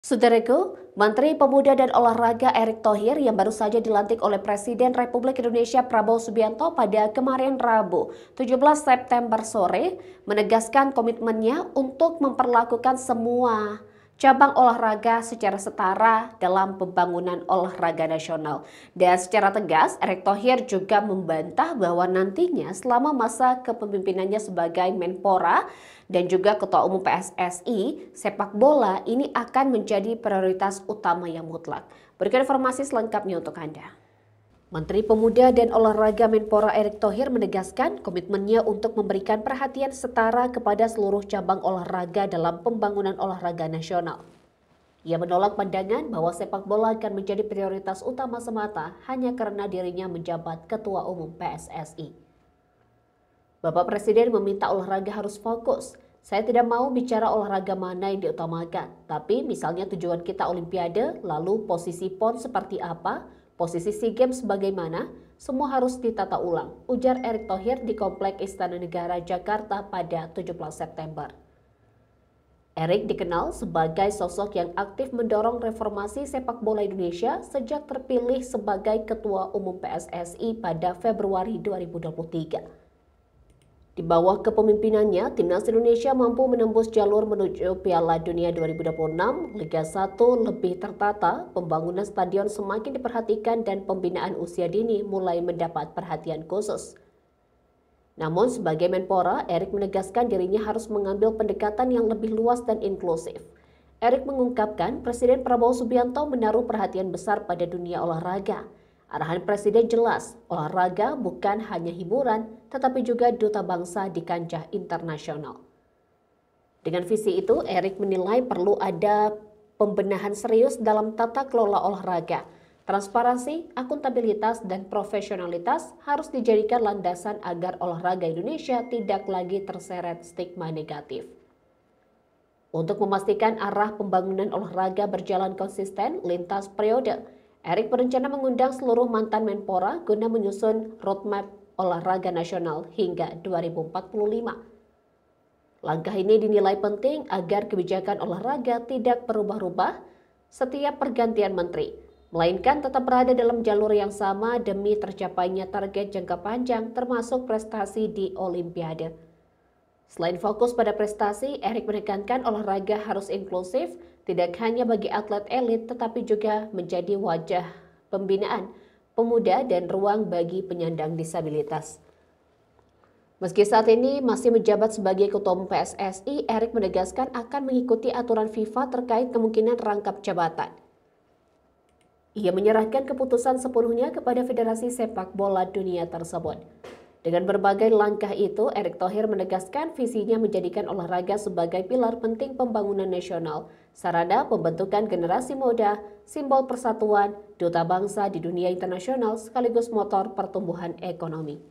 Saudaraku, Menteri Pemuda dan Olahraga Erick Thohir yang baru saja dilantik oleh Presiden Republik Indonesia Prabowo Subianto pada kemarin Rabu, 17 September sore, menegaskan komitmennya untuk memperlakukan semua cabang olahraga secara setara dalam pembangunan olahraga nasional. Dan secara tegas, Erick Thohir juga membantah bahwa nantinya selama masa kepemimpinannya sebagai Menpora dan juga Ketua Umum PSSI, sepak bola ini akan menjadi prioritas utama yang mutlak. Berikut informasi selengkapnya untuk Anda. Menteri Pemuda dan Olahraga Menpora Erick Thohir menegaskan komitmennya untuk memberikan perhatian setara kepada seluruh cabang olahraga dalam pembangunan olahraga nasional. Ia menolak pandangan bahwa sepak bola akan menjadi prioritas utama semata hanya karena dirinya menjabat Ketua Umum PSSI. Bapak Presiden meminta olahraga harus fokus. Saya tidak mau bicara olahraga mana yang diutamakan, tapi misalnya tujuan kita Olimpiade, lalu posisi PON seperti apa, posisi SEA Games bagaimana, semua harus ditata ulang, ujar Erick Thohir di Komplek Istana Negara Jakarta pada 17 September. Erick dikenal sebagai sosok yang aktif mendorong reformasi sepak bola Indonesia sejak terpilih sebagai Ketua Umum PSSI pada Februari 2023. Di bawah kepemimpinannya, Timnas Indonesia mampu menembus jalur menuju Piala Dunia 2026, Liga 1 lebih tertata, pembangunan stadion semakin diperhatikan dan pembinaan usia dini mulai mendapat perhatian khusus. Namun sebagai Menpora, Erick menegaskan dirinya harus mengambil pendekatan yang lebih luas dan inklusif. Erick mengungkapkan Presiden Prabowo Subianto menaruh perhatian besar pada dunia olahraga. Arahan Presiden jelas, olahraga bukan hanya hiburan, tetapi juga duta bangsa di kancah internasional. Dengan visi itu, Erick menilai perlu ada pembenahan serius dalam tata kelola olahraga. Transparansi, akuntabilitas, dan profesionalitas harus dijadikan landasan agar olahraga Indonesia tidak lagi terseret stigma negatif. Untuk memastikan arah pembangunan olahraga berjalan konsisten lintas periode, Erick berencana mengundang seluruh mantan Menpora guna menyusun roadmap olahraga nasional hingga 2045. Langkah ini dinilai penting agar kebijakan olahraga tidak berubah-ubah setiap pergantian menteri, melainkan tetap berada dalam jalur yang sama demi tercapainya target jangka panjang termasuk prestasi di Olimpiade. Selain fokus pada prestasi, Erick menekankan olahraga harus inklusif, tidak hanya bagi atlet elit tetapi juga menjadi wajah pembinaan pemuda dan ruang bagi penyandang disabilitas. Meski saat ini masih menjabat sebagai Ketua Umum PSSI, Erick menegaskan akan mengikuti aturan FIFA terkait kemungkinan rangkap jabatan. Ia menyerahkan keputusan sepenuhnya kepada Federasi Sepak Bola Dunia tersebut. Dengan berbagai langkah itu, Erick Thohir menegaskan visinya menjadikan olahraga sebagai pilar penting pembangunan nasional, sarana pembentukan generasi muda, simbol persatuan, duta bangsa di dunia internasional sekaligus motor pertumbuhan ekonomi.